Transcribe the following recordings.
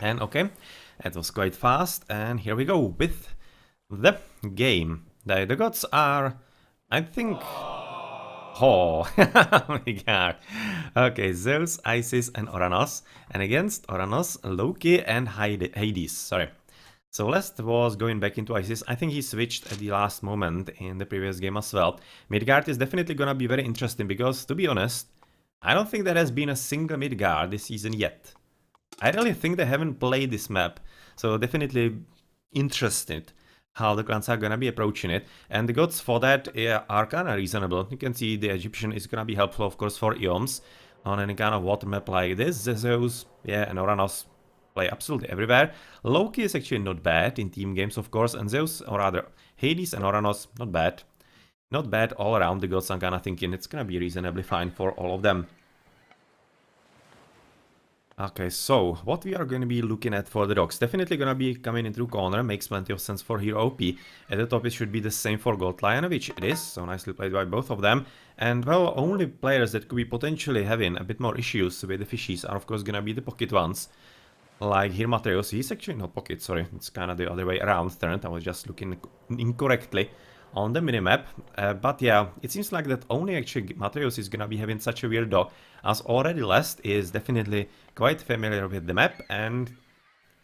And okay, that was quite fast, and here we go with the game. The gods are, I think... Oh, oh my god. Okay, Zeus, Isis, and Oranos. And against Oranos, Loki and Hades. Sorry. So Lest was going back into Isis. I think he switched at the last moment in the previous game as well. Midgard is definitely gonna be very interesting because, to be honest, I don't think there has been a single Midgard this season yet. I really think they haven't played this map, so definitely interested how the clans are gonna be approaching it. And the gods for that are kinda reasonable. You can see the Egyptian is gonna be helpful, of course, for EoMs on any kind of water map like this. Zeus, yeah, and Oranos play absolutely everywhere. Loki is actually not bad in team games, of course, and Zeus, or rather Hades and Oranos, not bad. Not bad all around. The gods, I'm kinda thinking it's gonna be reasonably fine for all of them. Okay, so what we are going to be looking at for the dogs, definitely going to be coming in through corner, makes plenty of sense for Hero OP. At the top it should be the same for Gold Lion, which it is, so nicely played by both of them. And well, only players that could be potentially having a bit more issues with the fishies are of course going to be the pocket ones. Like here Matreus, he's actually not pocket, sorry, it's kind of the other way around turned, I was just looking incorrectly on the minimap, but yeah, it seems like that only actually Matreus is gonna be having such a weird dog, as already Lest is definitely quite familiar with the map and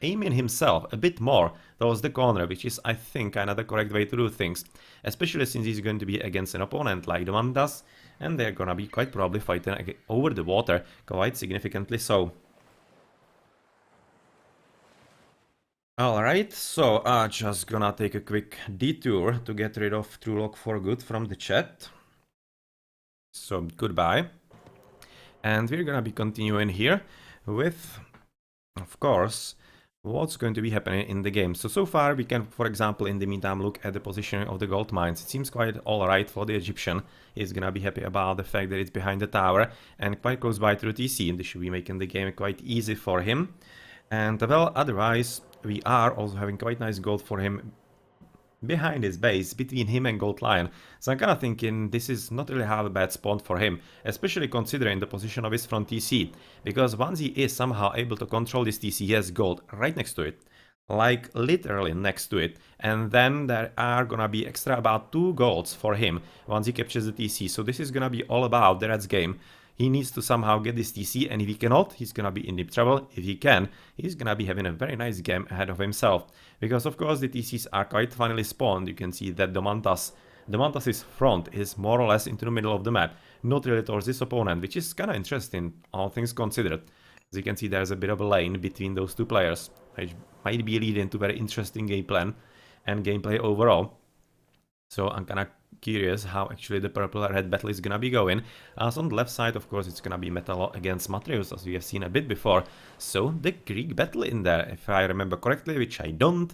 aiming himself a bit more towards the corner, which is, I think, kind of the correct way to do things, especially since he's going to be against an opponent like the one does, and they're gonna be quite probably fighting over the water quite significantly so. Alright, so just gonna take a quick detour to get rid of TrueLock for good from the chat. So, goodbye. And we're gonna be continuing here with, of course, what's going to be happening in the game. So far we can, for example, in the meantime, look at the positioning of the gold mines. It seems quite alright for the Egyptian. He's gonna be happy about the fact that it's behind the tower and quite close by to the TC, and this should be making the game quite easy for him. And well, otherwise, we are also having quite nice gold for him behind his base, between him and Gold Lion. So I'm kinda thinking this is not really half a bad spawn for him, especially considering the position of his front TC, because once he is somehow able to control this TC, he has gold right next to it. Like literally next to it, and then there are gonna be extra about 2 golds for him once he captures the TC, so this is gonna be all about the Red's game. He needs to somehow get this TC, and if he cannot, he's gonna be in deep trouble. If he can, he's gonna be having a very nice game ahead of himself. Because of course the TCs are quite funnily spawned. You can see that the Mantas's front is more or less into the middle of the map, not really towards this opponent, which is kinda interesting, all things considered. As you can see, there's a bit of a lane between those 2 players, which might be leading to very interesting game plan and gameplay overall. So I'm kinda curious how actually the purple-red battle is gonna be going. As on the left side, of course, it's gonna be Metal against Matreus, as we have seen a bit before. So the Greek battle in there, if I remember correctly, which I don't.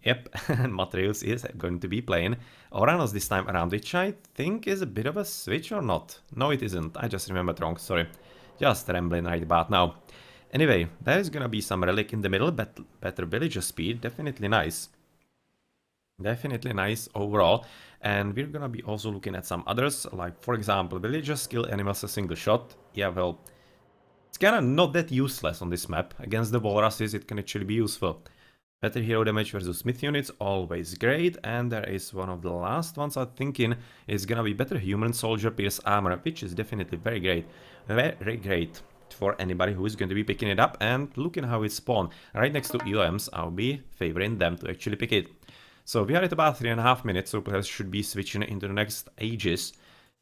Yep, and Matreus is going to be playing Oranos this time around, which I think is a bit of a switch or not. No, it isn't. I just remembered wrong, sorry. Just rambling right about now. Anyway, there is gonna be some relic in the middle, better villager speed, definitely nice. Definitely nice overall, and we're gonna be also looking at some others, like for example, villagers kill animals a single shot. Yeah, well, it's kinda not that useless on this map. Against the walruses it can actually be useful. Better hero damage versus smith units, always great, and there is one of the last ones I'm thinking is gonna be better human soldier pierce armor, which is definitely very great. Very great for anybody who is going to be picking it up, and looking how it's spawned right next to EoMs, I'll be favoring them to actually pick it. So we are at about 3.5 minutes, so players should be switching into the next ages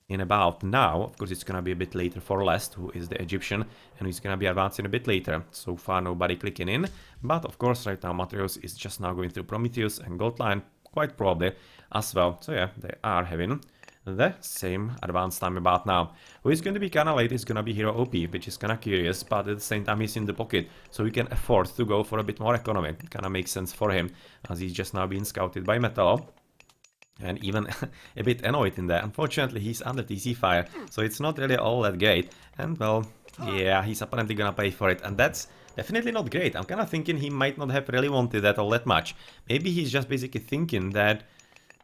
in about now. Of course, it's gonna be a bit later for Lest, who is the Egyptian, and he's gonna be advancing a bit later. So far, nobody clicking in, but of course, right now, Matreus is just now going through Prometheus and Gold Lion, quite probably as well. So yeah, they are having the same advanced time about now. Who is going to be kinda late is gonna be Hero OP, which is kinda curious, but at the same time he's in the pocket, so he can afford to go for a bit more economy. It kinda makes sense for him, as he's just now being scouted by Metal. And even a bit annoyed in there. Unfortunately, he's under TC fire, so it's not really all that great. And well, yeah, he's apparently gonna pay for it, and that's definitely not great. I'm kinda thinking he might not have really wanted that all that much. Maybe he's just basically thinking that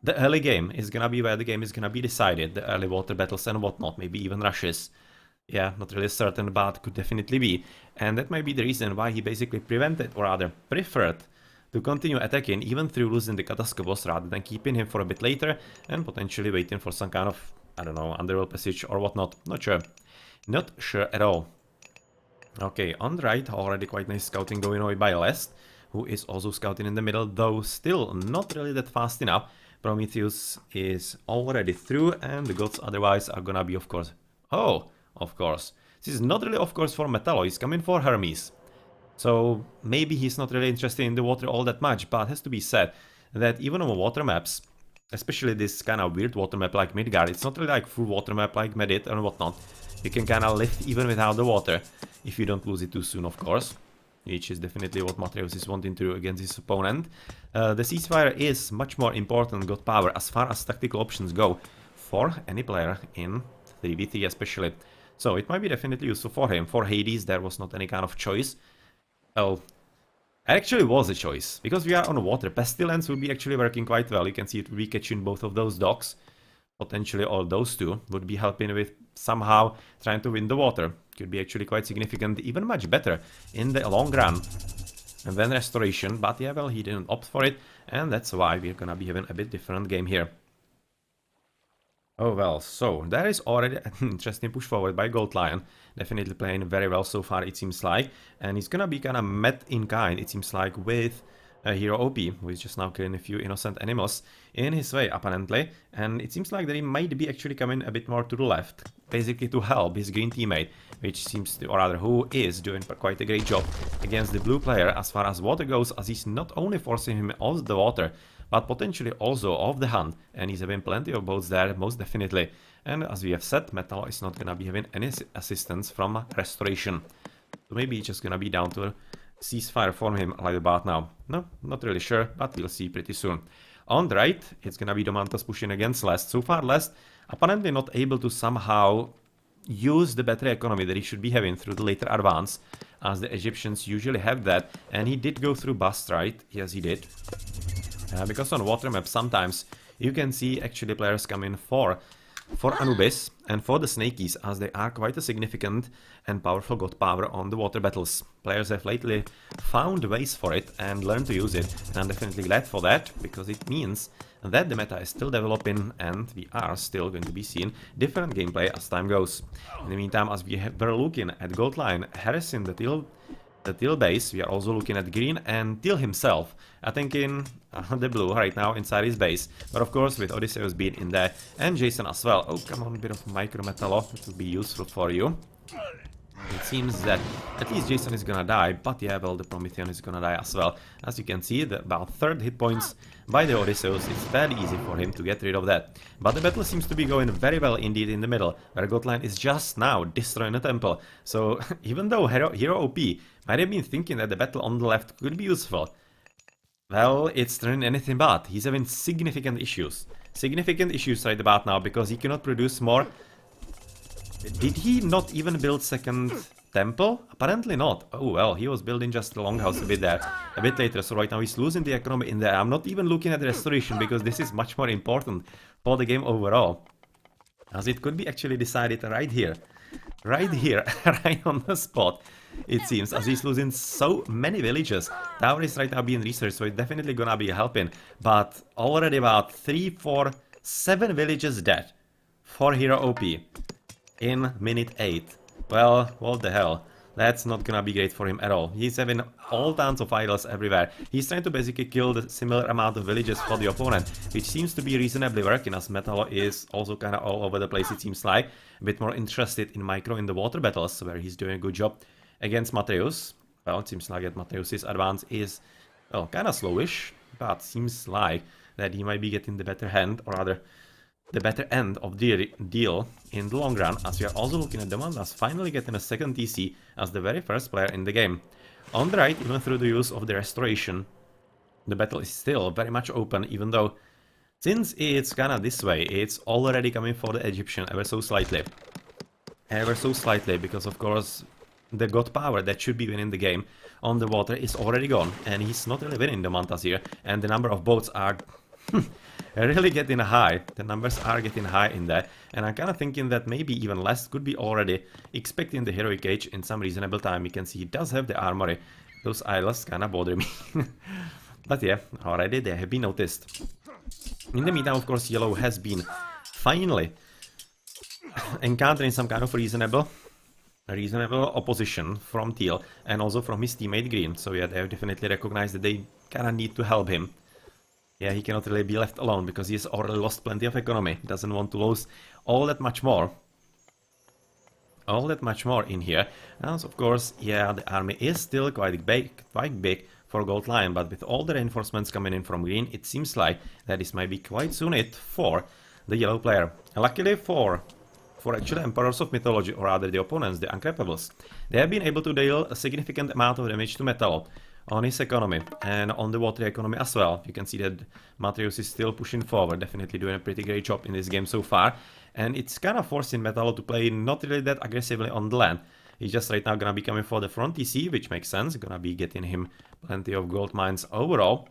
the early game is gonna be where the game is gonna be decided, the early water battles and whatnot, maybe even rushes. Yeah, not really certain, but could definitely be. And that might be the reason why he basically prevented, or rather preferred, to continue attacking even through losing the Kataskopos rather than keeping him for a bit later and potentially waiting for some kind of, I don't know, underworld passage or whatnot. Not sure. Not sure at all. Okay, on the right, already quite nice scouting going on by Lest, who is also scouting in the middle, though still not really that fast enough. Prometheus is already through, and the gods otherwise are gonna be, of course... Oh, of course. This is not really, of course, for Metallo, he's coming for Hermes. So maybe he's not really interested in the water all that much, but it has to be said that even on water maps, especially this kind of weird water map like Midgard, it's not really like full water map like Medit and whatnot. You can kind of live even without the water, if you don't lose it too soon, of course. Which is definitely what Matreus is wanting to do against his opponent. The ceasefire is much more important god power as far as tactical options go for any player in 3v3 especially. So it might be definitely useful for him. For Hades there was not any kind of choice. Well, it actually was a choice, because we are on water. Pestilence will be actually working quite well. You can see it will be catching both of those docks. Potentially all those two would be helping with somehow trying to win the water. Could be actually quite significant, even much better in the long run than Restoration. But yeah, well, he didn't opt for it, and that's why we're gonna be having a bit different game here. Oh well, so there is already an interesting push forward by Gold Lion. Definitely playing very well so far, it seems like. And he's gonna be kind of met in kind, it seems like, with Hero OP, who is just now killing a few innocent animals in his way, apparently. And it seems like that he might be actually coming a bit more to the left, basically to help his green teammate, which seems to, or rather, who is doing quite a great job against the blue player as far as water goes, as he's not only forcing him off the water, but potentially also off the hunt, and he's having plenty of boats there, most definitely. And as we have said, Metallo is not gonna be having any assistance from Restoration. So maybe it's just gonna be down to ceasefire for him like about now. No, not really sure, but we'll see pretty soon. On the right, it's gonna be Domantas pushing against Lest. So far, Lest apparently not able to somehow use the better economy that he should be having through the later advance, as the Egyptians usually have that. And he did go through Bust, right? Yes, he did. Because on water map sometimes you can see actually players coming for Anubis and for the Snakies, as they are quite a significant and powerful god power on the water battles. Players have lately found ways for it and learned to use it, and I'm definitely glad for that, because it means that the meta is still developing and we are still going to be seeing different gameplay as time goes. In the meantime, as we were looking at Gold Lion harassing the Teal base, we are also looking at Green and Teal himself attacking the blue right now inside his base. But of course, with Odysseus being in there and Jason as well. Oh, come on, a bit of micro metallo, it will be useful for you. It seems that at least Jason is gonna die, but yeah, well, the Promethean is gonna die as well. As you can see, about 3rd hit points by the Odysseus, it's very easy for him to get rid of that. But the battle seems to be going very well indeed in the middle, where Godline is just now destroying a temple. So even though Hero OP might have been thinking that the battle on the left could be useful, well, it's turning anything but. He's having significant issues. Significant issues right about now, because he cannot produce more. Did he not even build second temple? Apparently not. Oh well, he was building just the longhouse a bit there, a bit later. So right now he's losing the economy in there. I'm not even looking at the restoration, because this is much more important for the game overall, as it could be actually decided right here, right on the spot. It seems, as he's losing so many villages. Tower is right now being researched, so it's definitely gonna be helping. But already about 3, 4, 7 villages dead for Hero OP in minute 8. Well, what the hell. That's not gonna be great for him at all. He's having all tons of idols everywhere. He's trying to basically kill the similar amount of villages for the opponent, which seems to be reasonably working, as Metallo is also kind of all over the place, it seems like. A bit more interested in micro in the water battles, where he's doing a good job against Matreus. Well, it seems like that Matreus' advance is, well, kind of slowish, but seems like that he might be getting the better hand, or rather, the better end of the deal in the long run, as we are also looking at Domantas finally getting a second TC as the very first player in the game. On the right, even through the use of the restoration, the battle is still very much open, even though, since it's kinda this way, it's already coming for the Egyptian ever so slightly. Ever so slightly, because of course, the god power that should be winning the game on the water is already gone, and he's not really winning Domantas here, and the number of boats are really getting high. The numbers are getting high in there. And I'm kind of thinking that maybe even less could be already expecting the Heroic Age in some reasonable time. You can see he does have the armory. Those idols kind of bother me. But yeah, already they have been noticed. In the meantime, of course, Yellow has been finally encountering some kind of reasonable opposition from Teal and also from his teammate Green. So yeah, they have definitely recognized that they kind of need to help him. Yeah, he cannot really be left alone because he has already lost plenty of economy. Doesn't want to lose all that much more. All that much more in here. And of course, yeah, the army is still quite big for Gold Lion, but with all the reinforcements coming in from Green, it seems like that this might be quite soon it for the Yellow player. Luckily for actually Emperors of Mythology, or rather the opponents, the Uncrappables, they have been able to deal a significant amount of damage to Metal on his economy and on the water economy as well. You can see that Matreus is still pushing forward, definitely doing a pretty great job in this game so far. And it's kind of forcing Metal to play not really that aggressively on the land. He's just right now gonna be coming for the front TC, which makes sense, gonna be getting him plenty of gold mines overall.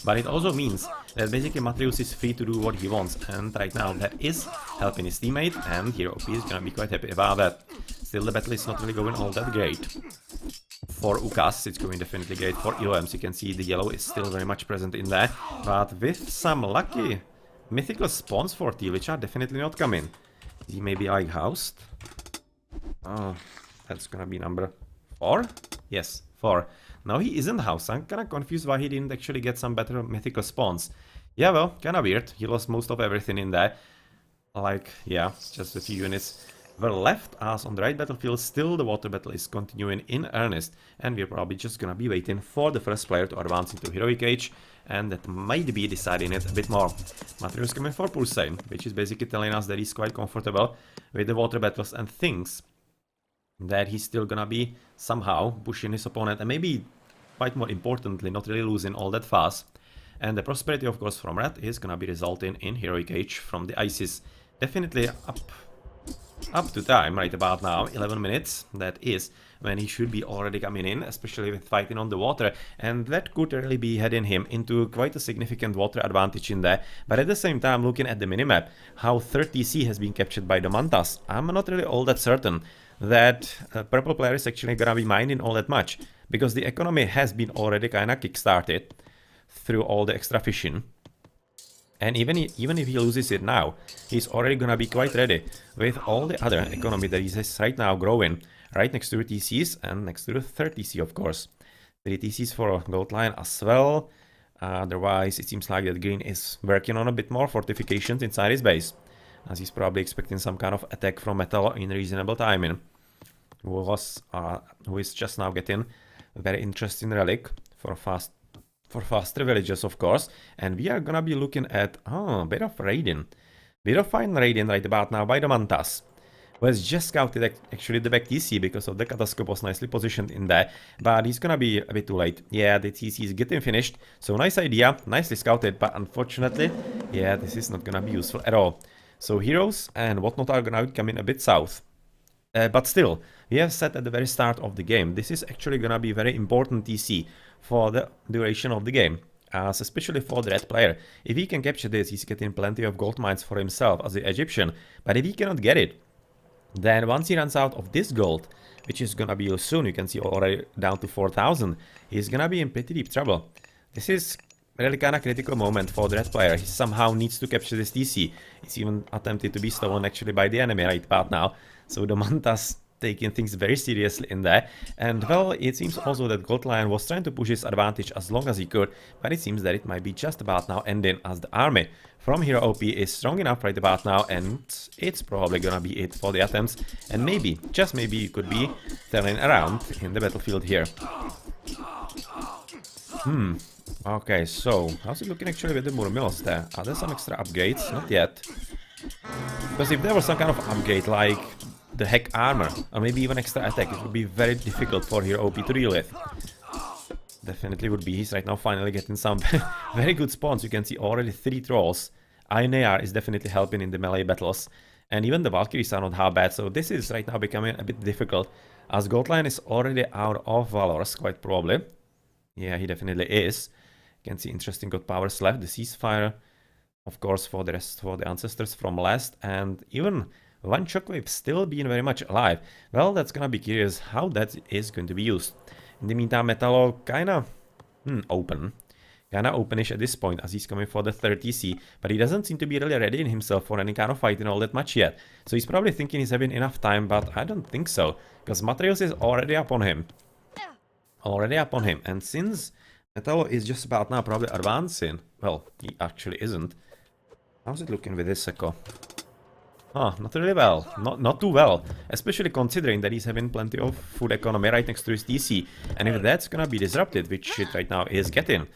But it also means that basically Matreus is free to do what he wants, and right now that is helping his teammate, and here OP is gonna be quite happy about that. Still, the battle is not really going all that great. For Ukas, it's going definitely great. For EoM, so you can see the yellow is still very much present in there, but with some lucky mythical spawns for T, which are definitely not coming. He may be like housed. Oh, that's gonna be number 4? Yes, 4. Now he isn't housed. I'm kinda confused why he didn't actually get some better mythical spawns. Yeah, well, kinda weird. He lost most of everything in there. Like, yeah, just a few units were left, as on the right battlefield still the water battle is continuing in earnest, and we're probably just gonna be waiting for the first player to advance into Heroic Age, and that might be deciding it a bit more. Matreus coming for Pulsane, which is basically telling us that he's quite comfortable with the water battles and thinks that he's still gonna be somehow pushing his opponent, and maybe quite more importantly not really losing all that fast. And the prosperity, of course, from Red is gonna be resulting in Heroic Age from the Isis. Definitely up to time right about now, 11 minutes, that is when he should be already coming in, especially with fighting on the water, and that could really be heading him into quite a significant water advantage in there. But at the same time, looking at the minimap, how 30C has been captured by the Mantas, I'm not really all that certain that purple player is actually gonna be mining all that much, because the economy has been already kinda kickstarted through all the extra fishing. And even if he loses it now, he's already gonna be quite ready with all the other economy that is right now growing right next to the TCs and next to the third TC, of course. 3 TCs for Gold Lion as well. Otherwise, it seems like that Green is working on a bit more fortifications inside his base, as he's probably expecting some kind of attack from Metal in reasonable timing. Who is just now getting a very interesting relic for faster villages, of course, and we are gonna be looking at a bit of raiding. Bit of fine raiding right about now by the Mantas, who has just scouted actually the back TC because of the Catastrophe was nicely positioned in there, but he's gonna be a bit too late. Yeah, the TC is getting finished, so nice idea, nicely scouted, but unfortunately, yeah, this is not gonna be useful at all. So heroes and whatnot are gonna be coming a bit south. But still, we have said at the very start of the game, this is actually gonna be very important TC for the duration of the game, as especially for the red player. If he can capture this, he's getting plenty of gold mines for himself as the Egyptian, but if he cannot get it, then once he runs out of this gold, which is gonna be soon, you can see already down to 4,000, he's gonna be in pretty deep trouble. This is really kind of critical moment for the red player. He somehow needs to capture this TC. It's even attempted to be stolen actually by the enemy right about now. So the Mantas taking things very seriously in there. And well, it seems also that Gold Lion was trying to push his advantage as long as he could, but it seems that it might be just about now ending, as the army from Hero OP is strong enough right about now, and it's probably gonna be it for the attempts. And maybe, just maybe, you could be turning around in the battlefield here. Okay, so how's it looking actually with the Murmills there? Are there some extra upgrades? Not yet. Because if there was some kind of upgrade like the heck armor, or maybe even extra attack, it would be very difficult for Hero OP to deal with. Definitely would be. He's right now finally getting some very good spawns. You can see already 3 trolls. Ainear is definitely helping in the melee battles. And even the Valkyries are not half bad, so this is right now becoming a bit difficult, as Gold Lion is already out of Valors, quite probably. Yeah, he definitely is. You can see interesting god powers left. The ceasefire of course, for the rest, for the ancestors from last, and even one shockwave still being very much alive. Well, that's gonna be curious how that is going to be used. In the meantime, Metallo kinda open. Kinda openish at this point as he's coming for the 30C, but he doesn't seem to be really ready in himself for any kind of fight and all that much yet. So he's probably thinking he's having enough time, but I don't think so, because Matreus is already up on him. And since Metallo is just about now probably advancing, well, he actually isn't. How's it looking with this Echo? Not really well. Not too well. Especially considering that he's having plenty of food economy right next to his TC. And if that's gonna be disrupted, which it right now is getting,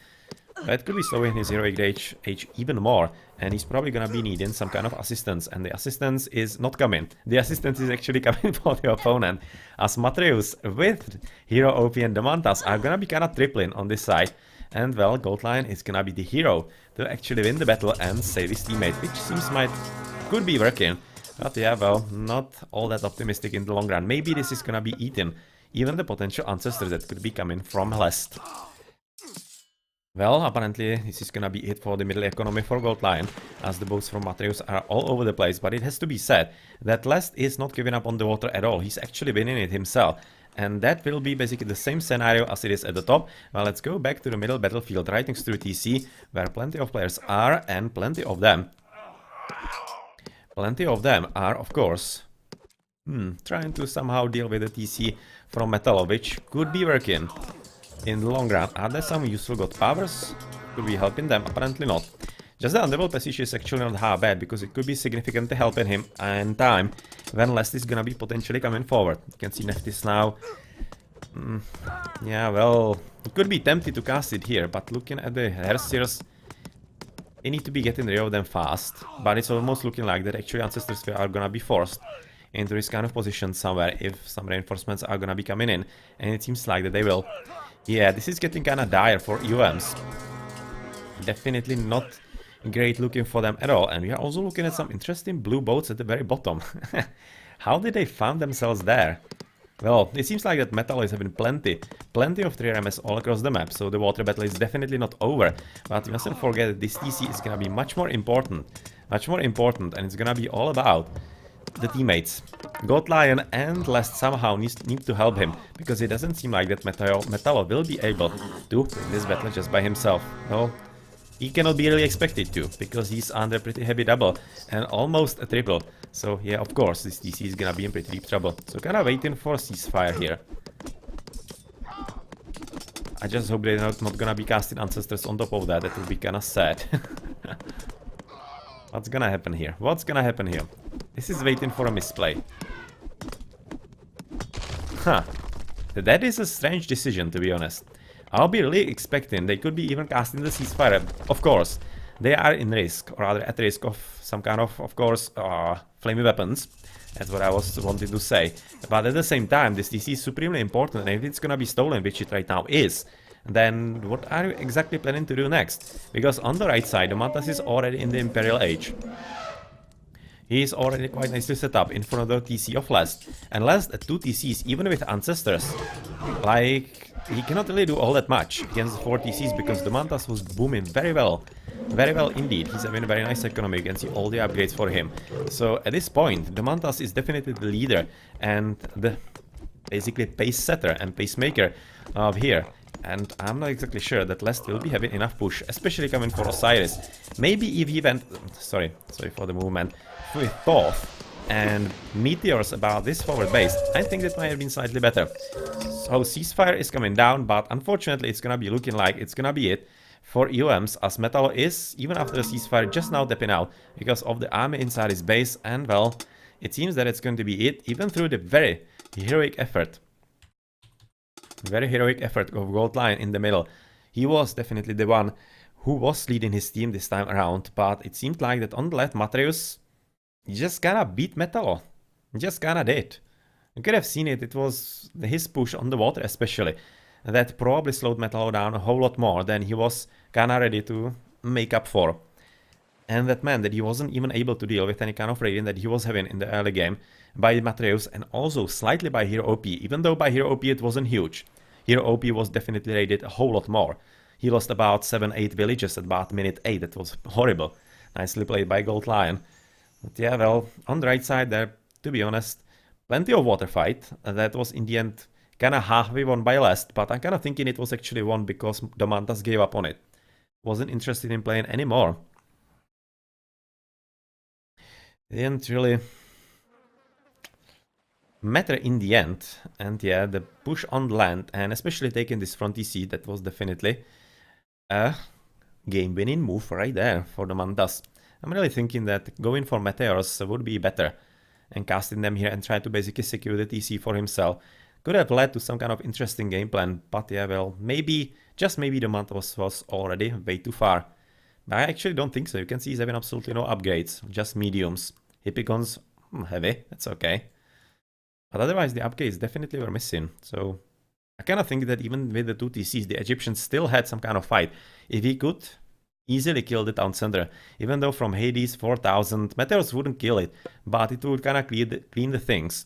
that could be slowing his heroic age even more. And he's probably gonna be needing some kind of assistance. And the assistance is not coming. The assistance is actually coming for the opponent. As Matreus with Hero OP and Damantas are gonna be kinda tripling on this side. And well, Goldline is gonna be the hero to actually win the battle and save his teammate, which seems could be working. But yeah, well, not all that optimistic in the long run. Maybe this is gonna be eating even the potential ancestors that could be coming from Lest. Well, apparently this is gonna be it for the middle economy for Goldline, as the boats from Matreus are all over the place. But it has to be said that Lest is not giving up on the water at all. He's actually winning it himself. And that will be basically the same scenario as it is at the top. Well, let's go back to the middle battlefield right next to TC, where plenty of players are, and plenty of them are, of course, trying to somehow deal with the TC from Metallo, which could be working in the long run. Are there some useful god powers? Could be helping them? Apparently not. Just the underworld passage is actually not half bad, because it could be significantly helping him in time when Lest is gonna be potentially coming forward. You can see Neftis now. Yeah, well, he could be tempted to cast it here, but looking at the Hersiers, they need to be getting rid of them fast. But it's almost looking like that actually ancestors are gonna be forced into this kind of position somewhere if some reinforcements are gonna be coming in. And it seems like that they will. Yeah, this is getting kinda dire for EoMs. Definitely not great looking for them at all. And we are also looking at some interesting blue boats at the very bottom. How did they find themselves there? Well, it seems like that Metal is having plenty of 3RMS all across the map, so the water battle is definitely not over. But you mustn't forget that this TC is gonna be much more important, and it's gonna be all about the teammates. Godlion and Lest somehow need to help him, because it doesn't seem like that Metal will be able to win this battle just by himself. Well, he cannot be really expected to, because he's under pretty heavy double and almost a triple. So yeah, of course, this DC is gonna be in pretty deep trouble. So kinda waiting for ceasefire here. I just hope they're not gonna be casting ancestors on top of that. That would be kinda sad. What's gonna happen here? This is waiting for a misplay. That is a strange decision, to be honest. I'll be really expecting they could be even casting the ceasefire. Of course, they are in risk, or rather at risk of some kind of course, flaming weapons. That's what I was wanting to say. But at the same time, this DC is supremely important, and if it's gonna be stolen, which it right now is, then what are you exactly planning to do next? Because on the right side, the Mantas is already in the Imperial Age. He is already quite nicely set up in front of the TC of Lest. And Lest at 2 TCs, even with Ancestors, like, he cannot really do all that much against 4 TCs, because the Mantas was booming very well. Very well indeed. He's having a very nice economy. You can see all the upgrades for him. So at this point, the Mantas is definitely the leader and the basically pace setter and pacemaker of here. And I'm not exactly sure that Lest will be having enough push, especially coming for Osiris. Maybe if he went... Sorry for the movement. With Thoth and Meteors about this forward base, I think that might have been slightly better. So ceasefire is coming down, but unfortunately it's gonna be looking like it's gonna be it for EoMs, as Metal is, even after the ceasefire, just now tapping out because of the army inside his base. And well, it seems that it's going to be it, even through the very heroic effort. Very heroic effort of Goldline in the middle. He was definitely the one who was leading his team this time around, but it seemed like that on the left, Matreus just kinda beat Metal. Just kinda did. You could have seen it, it was his push on the water especially. That probably slowed Metal down a whole lot more than he was kinda ready to make up for. And that meant that he wasn't even able to deal with any kind of raiding that he was having in the early game by Matreus, and also slightly by Hero OP, even though by Hero OP it wasn't huge. Hero OP was definitely raided a whole lot more. He lost about 7-8 villages at about minute 8, that was horrible. Nicely played by Gold Lion. But yeah, well, on the right side there, to be honest, plenty of water fight. That was in the end kinda halfway won by Lest, but I'm kinda thinking it was actually won because the Mantas gave up on it. Wasn't interested in playing anymore. Didn't really matter in the end. And yeah, the push on land, and especially taking this front EC, that was definitely a game-winning move right there for the Mantas. I'm really thinking that going for Meteors would be better, and casting them here and try to basically secure the TC for himself could have led to some kind of interesting game plan, but yeah, well, maybe, just maybe the Mantas was already way too far. But I actually don't think so. You can see he's having absolutely no upgrades, just mediums. Hippicons, heavy, that's okay. But otherwise, the upgrades definitely were missing. So I kind of think that even with the 2 TCs, the Egyptians still had some kind of fight. If he could easily kill the town center, even though from Hades 4000, Meteors wouldn't kill it, but it would kind of clean the things.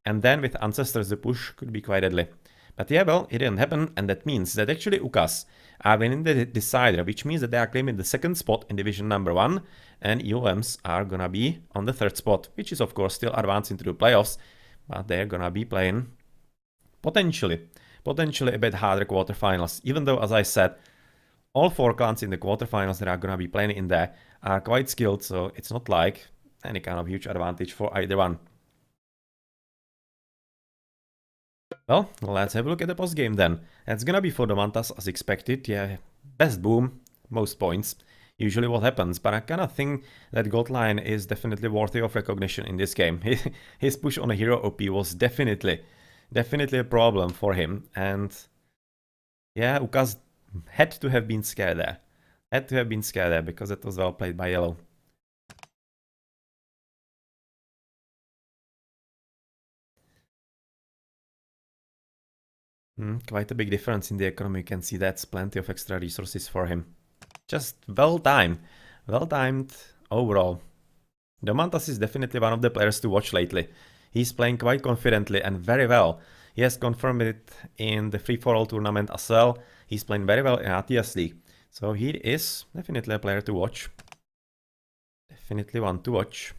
And then with Ancestors, the push could be quite deadly. But yeah, well, it didn't happen, and that means that actually UCAs are winning the Decider, which means that they are claiming the second spot in Division number 1, and EoMs are gonna be on the third spot, which is of course still advancing to the playoffs, but they're gonna be playing potentially a bit harder quarterfinals, even though, as I said, all 4 clans in the quarterfinals that are gonna be playing in there are quite skilled, so it's not like any kind of huge advantage for either one. Well, let's have a look at the post game then. It's gonna be for the Mantas as expected. Yeah, best boom, most points. Usually what happens, but I kinda think that Gold Lion is definitely worthy of recognition in this game. His push on a hero OP was definitely a problem for him, and yeah, Ukas had to have been scared there. Because it was well played by Yellow. Quite a big difference in the economy. You can see that's plenty of extra resources for him. Just well timed overall. The Mantas is definitely one of the players to watch lately. He's playing quite confidently and very well. He has confirmed it in the free-for-all tournament as well. He's playing very well in ATS League. So he is definitely a player to watch. Definitely one to watch.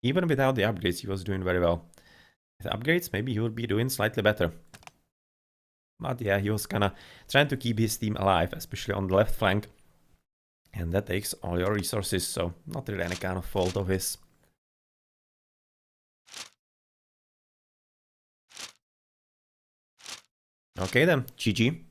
Even without the upgrades, he was doing very well. With upgrades, maybe he would be doing slightly better. But yeah, he was kinda trying to keep his team alive, especially on the left flank. And that takes all your resources, so not really any kind of fault of his. Okay then, GG.